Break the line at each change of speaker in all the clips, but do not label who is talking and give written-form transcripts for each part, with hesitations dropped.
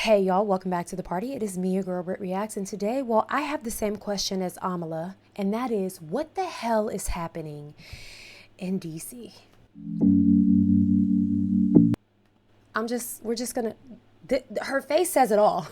Hey y'all, welcome back to the party. It is me, your girl BrittReacts, and today, I have the same question as AMALA, and that is, what the hell is happening in DC? We're just gonna, her face says it all.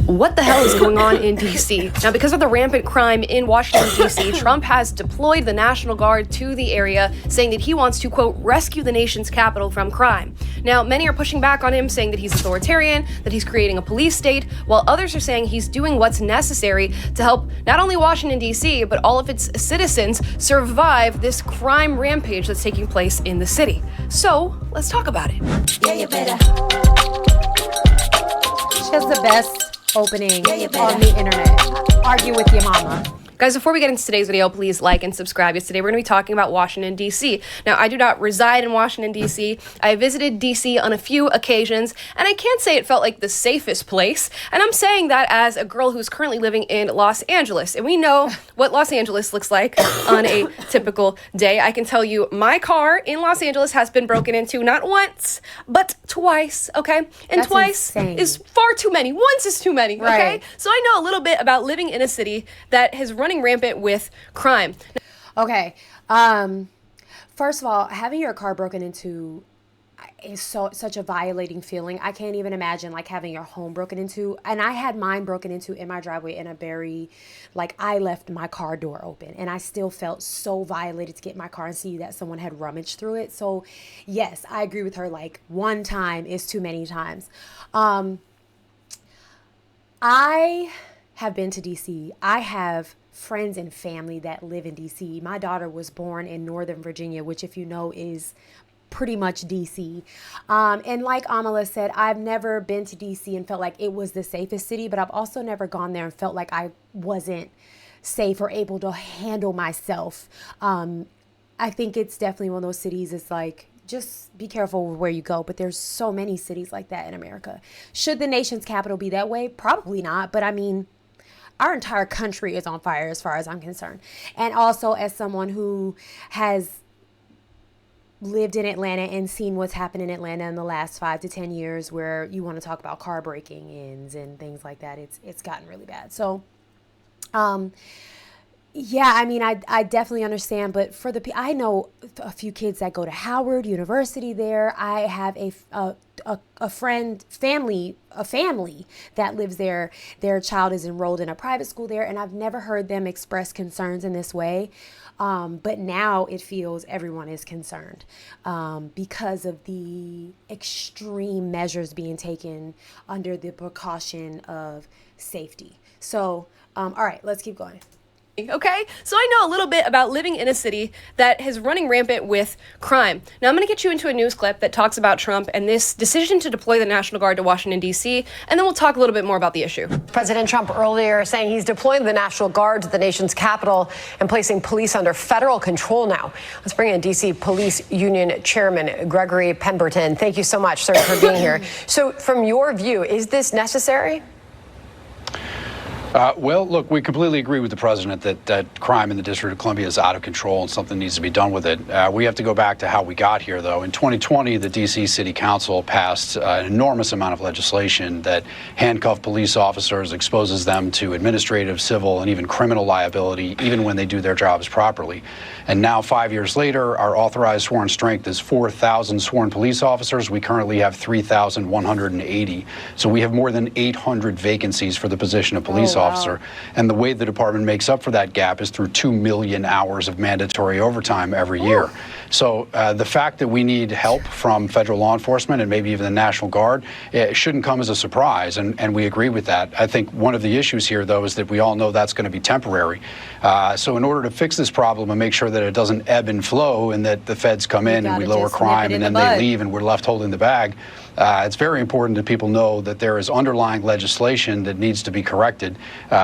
What the hell is going on in D.C.? Now, because of the rampant crime in Washington, D.C., Trump has deployed the National Guard to the area, saying that he wants to, quote, rescue the nation's capital from crime. Now, many are pushing back on him, saying that he's authoritarian, that he's creating a police state, while others are saying he's doing what's necessary to help not only Washington, D.C., but all of its citizens survive this crime rampage that's taking place in the city. So, let's talk about it.
Yeah, you better. She has the best opening on the internet. Argue with your mama.
Guys, before we get into today's video, please like and subscribe. Yes, today we're going to be talking about Washington, D.C. Now, I do not reside in Washington, D.C. I visited D.C. on a few occasions, and I can't say it felt like the safest place. And I'm saying that as a girl who's currently living in Los Angeles. And we know what Los Angeles looks like on a typical day. I can tell you my car in Los Angeles has been broken into not once, but twice, okay? And
That's
twice
insane.
is far too many. Once is too many, okay?
Right.
So I know a little bit about living in a city that has running rampant with crime.
Okay. First of all, having your car broken into is such a violating feeling. I can't even imagine like having your home broken into. And I had mine broken into in my driveway in a very, like, I left my car door open and I still felt so violated to get in my car and see that someone had rummaged through it. So yes, I agree with her. Like, one time is too many times. I have been to DC. I have friends and family that live in DC. My daughter was born in Northern Virginia, which, if you know, is pretty much DC. And like Amala said, I've never been to DC and felt like it was the safest city, but I've also never gone there and felt like I wasn't safe or able to handle myself. I think it's definitely one of those cities. It's like, just be careful where you go. But there's so many cities like that in America. Should the nation's capital be that way? Probably not. But I mean, our entire country is on fire as far as I'm concerned. And also, as someone who has lived in Atlanta and seen what's happened in Atlanta in the last 5 to 10 years, where you want to talk about car breaking-ins and things like that, it's gotten really bad. So, yeah, I mean, I definitely understand, but for I know a few kids that go to Howard University there. I have a family that lives there. Their child is enrolled in a private school there, and I've never heard them express concerns in this way. But now it feels everyone is concerned because of the extreme measures being taken under the precaution of safety. So, all right, let's keep going.
Okay, so I know a little bit about living in a city that is running rampant with crime. Now, I'm going to get you into a news clip that talks about Trump and this decision to deploy the National Guard to Washington, D.C., and then we'll talk a little bit more about the issue.
President Trump earlier saying he's deploying the National Guard to the nation's capital and placing police under federal control now. Let's bring in D.C. Police Union Chairman Gregory Pemberton. Thank you so much, sir, for being here. So from your view, is this necessary?
Well, look, we completely agree with the president that crime in the District of Columbia is out of control and something needs to be done with it. We have to go back to how we got here, though. In 2020, the D.C. City Council passed an enormous amount of legislation that handcuffs police officers, exposes them to administrative, civil, and even criminal liability, even when they do their jobs properly. And now, 5 years later, our authorized sworn strength is 4,000 sworn police officers. We currently have 3,180. So we have more than 800 vacancies for the position of police officer. And the way the department makes up for that gap is through 2 million hours of mandatory overtime every year. So the fact that we need help from federal law enforcement and maybe even the National Guard, it shouldn't come as a surprise, and we agree with that. I think one of the issues here, though, is that we all know that's going to be temporary. So in order to fix this problem and make sure that it doesn't ebb and flow and that the feds come in and we lower crime and then they leave and we're left holding the bag, it's very important that people know that there is underlying legislation that needs to be corrected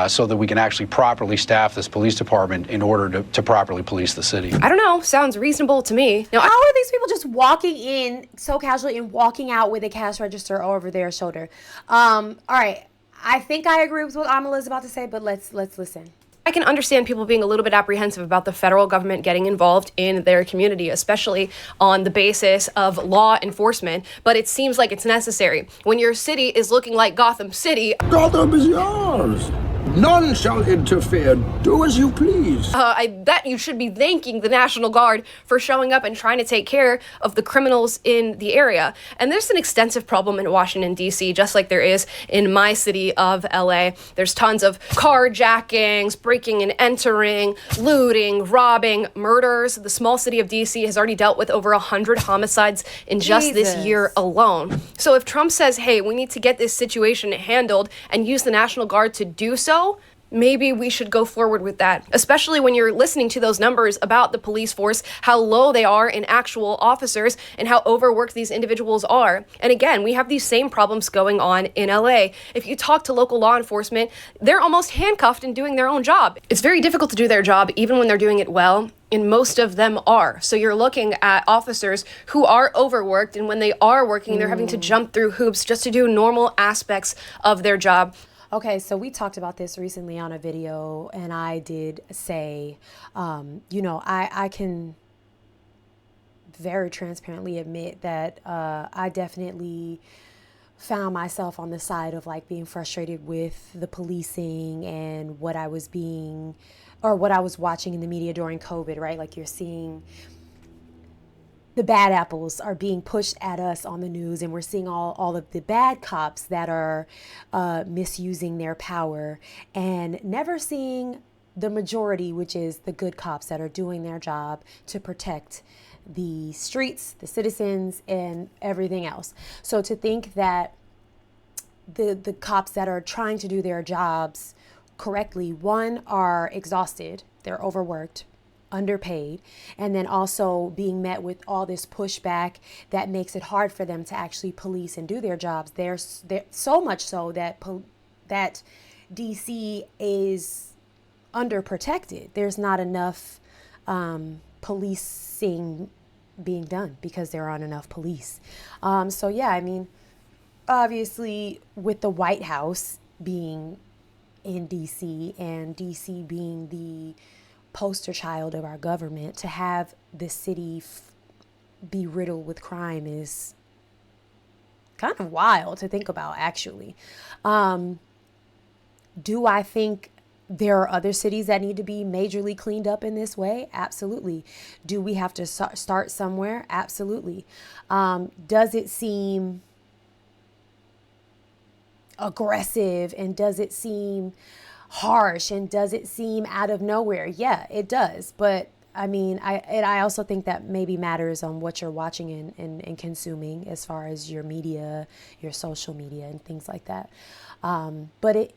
so that we can actually properly staff this police department in order to properly police the city.
I don't know. Sounds reasonable to me.
Now, how are these people just walking in so casually and walking out with a cash register over their shoulder? All right. I think I agree with what Amala is about to say, but let's listen.
I can understand people being a little bit apprehensive about the federal government getting involved in their community, especially on the basis of law enforcement, but it seems like it's necessary. When your city is looking like Gotham City,
Gotham is yours. None shall interfere. Do as you please.
I bet you should be thanking the National Guard for showing up and trying to take care of the criminals in the area. And there's an extensive problem in Washington, D.C., just like there is in my city of L.A. There's tons of carjackings, breaking and entering, looting, robbing, murders. The small city of D.C. has already dealt with over 100 homicides in just this year alone. So if Trump says, hey, we need to get this situation handled and use the National Guard to do so, maybe we should go forward with that, especially when you're listening to those numbers about the police force, how low they are in actual officers and how overworked these individuals are. And again, we have these same problems going on in LA. If you talk to local law enforcement, they're almost handcuffed in doing their own job. It's very difficult to do their job even when they're doing it well, and most of them are. So you're looking at officers who are overworked, and when they are working, they're having to jump through hoops just to do normal aspects of their job.
Okay, so we talked about this recently on a video, and I did say, I can very transparently admit that I definitely found myself on the side of like being frustrated with the policing and what I was watching in the media during COVID, right? Like you're seeing the bad apples are being pushed at us on the news, and we're seeing all of the bad cops that are misusing their power, and never seeing the majority, which is the good cops that are doing their job to protect the streets, the citizens, and everything else. So to think that the cops that are trying to do their jobs correctly, one, are exhausted, they're overworked, underpaid, and then also being met with all this pushback that makes it hard for them to actually police and do their jobs. There's so much so that that DC is underprotected. There's not enough policing being done because there aren't enough police. So yeah, I mean, obviously with the White House being in DC and DC being the poster child of our government, to have the city be riddled with crime is kind of wild to think about, actually. Do I think there are other cities that need to be majorly cleaned up in this way? Absolutely. Do we have to start somewhere? Absolutely. Does it seem aggressive, and does it seem harsh, and does it seem out of nowhere? Yeah, it does. But I mean, I also think that maybe matters on what you're watching and consuming as far as your media, your social media, and things like that. But it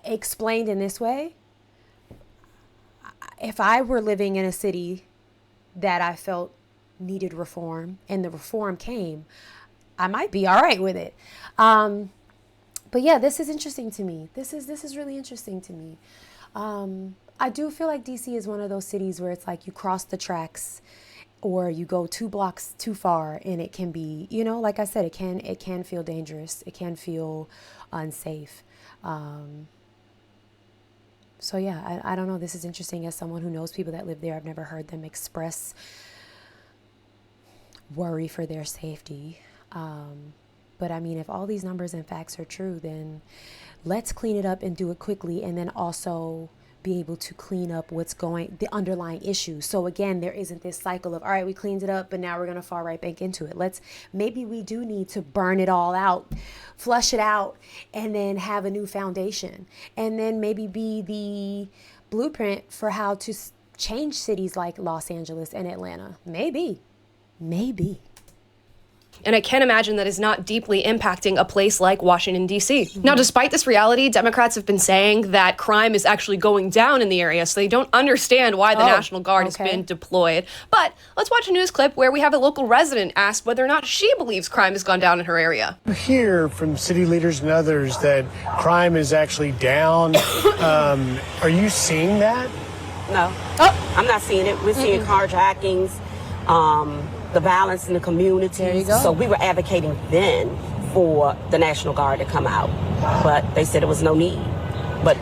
explained in this way, if I were living in a city that I felt needed reform and the reform came, I might be all right with it. But yeah, this is interesting to me. This is really interesting to me. I do feel like DC is one of those cities where it's like you cross the tracks or you go 2 blocks too far, and it can be, like I said, it can feel dangerous. It can feel unsafe. So yeah, I don't know. This is interesting. As someone who knows people that live there, I've never heard them express worry for their safety. But I mean, if all these numbers and facts are true, then let's clean it up and do it quickly, and then also be able to clean up the underlying issues. So again, there isn't this cycle of, all right, we cleaned it up, but now we're going to fall right back into it. Maybe we do need to burn it all out, flush it out, and then have a new foundation, and then maybe be the blueprint for how to change cities like Los Angeles and Atlanta. Maybe.
And I can't imagine that is not deeply impacting a place like Washington, D.C. Now, despite this reality, Democrats have been saying that crime is actually going down in the area, so they don't understand why the National Guard has been deployed. But let's watch a news clip where we have a local resident ask whether or not she believes crime has gone down in her area.
I hear from city leaders and others that crime is actually down. Are you seeing that?
No, I'm not seeing it. We're seeing carjackings, the violence in the community.
There you go.
So we were advocating then for the National Guard to come out, but they said there was no need. But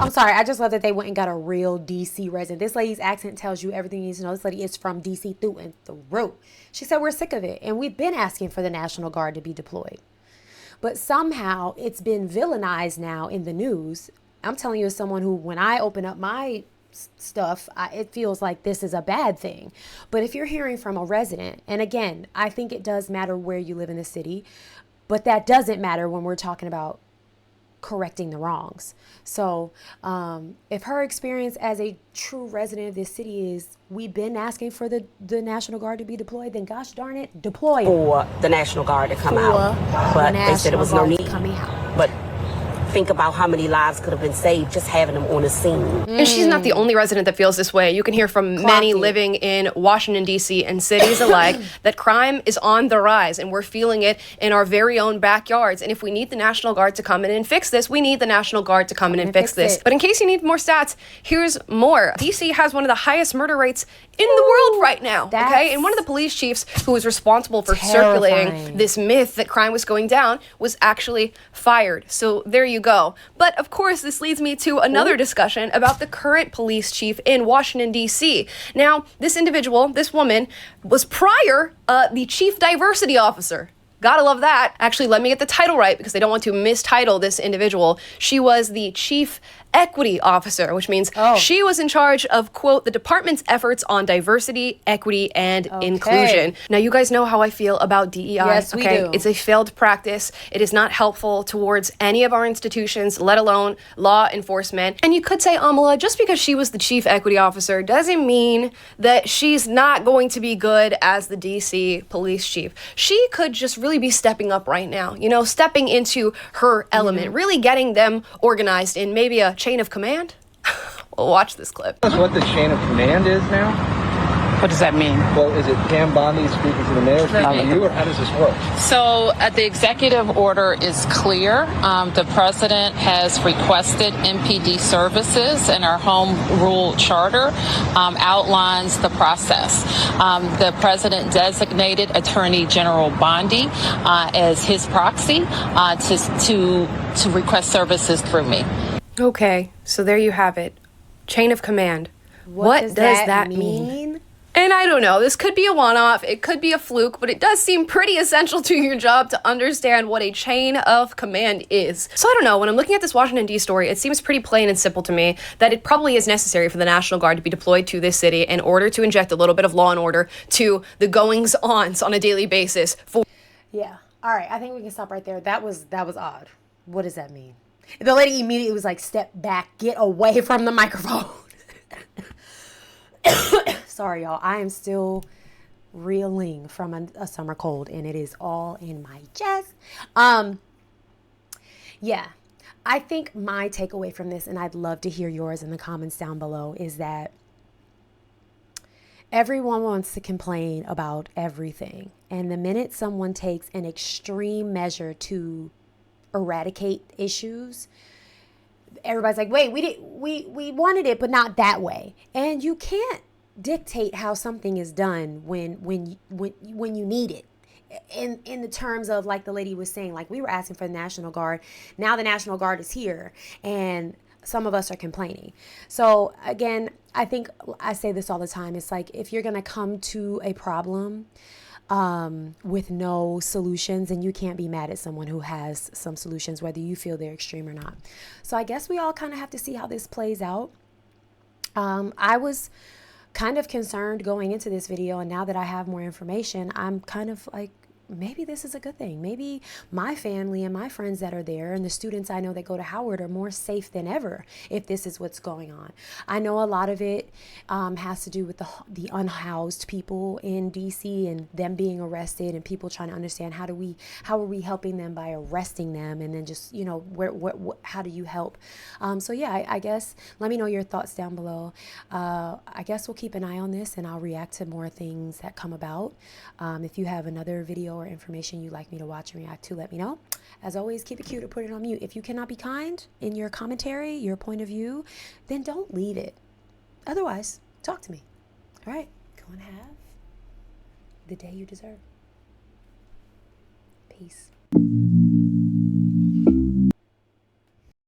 I'm sorry, I just love that they went and got a real DC resident. This lady's accent tells you everything you need to know. This lady is from DC through and through. She said, we're sick of it, and we've been asking for the National Guard to be deployed. But somehow it's been villainized now in the news. I'm telling you, as someone who, when I open up my stuff, it feels like this is a bad thing. But if you're hearing from a resident, and again, I think it does matter where you live in the city, but that doesn't matter when we're talking about correcting the wrongs. So if her experience as a true resident of this city is we've been asking for the National Guard to be deployed, then gosh darn it, deploy
for the National Guard to come out. But they said it was no need. But think about how many lives could have been saved just having them on the scene.
And she's not the only resident that feels this way. You can hear from many living in Washington, D.C. and cities alike that crime is on the rise, and we're feeling it in our very own backyards. And if we need the National Guard to come in and fix this, we need the National Guard to come in and fix this. But in case you need more stats, here's more. D.C. has one of the highest murder rates in the world right now, okay? And one of the police chiefs who was responsible for circulating this myth that crime was going down was actually fired. So there you go. But of course, this leads me to another discussion about the current police chief in Washington, D.C. Now, this individual, this woman, was prior the chief diversity officer. Gotta love that. Actually, let me get the title right because they don't want to mistitle this individual. She was the chief equity officer, which means she was in charge of, quote, the department's efforts on diversity, equity, and inclusion. Now, you guys know how I feel about DEI.
Yes, we do.
It's a failed practice. It is not helpful towards any of our institutions, let alone law enforcement. And you could say, AMALA, just because she was the chief equity officer doesn't mean that she's not going to be good as the DC police chief. She could just really be stepping up right now, you know, stepping into her element, really getting them organized in maybe a chain of command. Well, watch this clip.
That's what the chain of command is now?
What does that mean?
Well, is it Pam Bondi speaking to the mayor, speaking to you, or how does this work?
So the executive order is clear. The president has requested MPD services, and our home rule charter outlines the process. The president designated Attorney General Bondi as his proxy to request services through me.
Okay, so there you have it. Chain of command. What does that mean? And I don't know, this could be a one-off, it could be a fluke, but it does seem pretty essential to your job to understand what a chain of command is. So I don't know, when I'm looking at this Washington D story, it seems pretty plain and simple to me that it probably is necessary for the National Guard to be deployed to this city in order to inject a little bit of law and order to the goings-ons on a daily basis.
Yeah, all right, I think we can stop right there. That was odd. What does that mean? The lady immediately was like, step back, get away from the microphone. Sorry, y'all. I am still reeling from a summer cold, and it is all in my chest. Yeah, I think my takeaway from this, and I'd love to hear yours in the comments down below, is that everyone wants to complain about everything. And the minute someone takes an extreme measure to eradicate issues, everybody's like, wait, we wanted it, but not that way. And you can't dictate how something is done when you need it. In the terms of, like the lady was saying, like we were asking for the National Guard. Now the National Guard is here, and some of us are complaining. So again, I think I say this all the time. It's like, if you're going to come to a problem with no solutions, and you can't be mad at someone who has some solutions, whether you feel they're extreme or not. So I guess we all kind of have to see how this plays out. I was kind of concerned going into this video, and now that I have more information, I'm kind of like, maybe this is a good thing. Maybe my family and my friends that are there and the students I know that go to Howard are more safe than ever if this is what's going on. I know a lot of it has to do with the unhoused people in DC and them being arrested, and people trying to understand how are we helping them by arresting them, and then just, you know, how do you help? So yeah, I guess let me know your thoughts down below. I guess we'll keep an eye on this, and I'll react to more things that come about. If you have another video or information you'd like me to watch and react to, let me know. As always, keep it cute or put it on mute. If you cannot be kind in your commentary, your point of view, then don't leave it. Otherwise, talk to me. All right, go and have the day you deserve. Peace.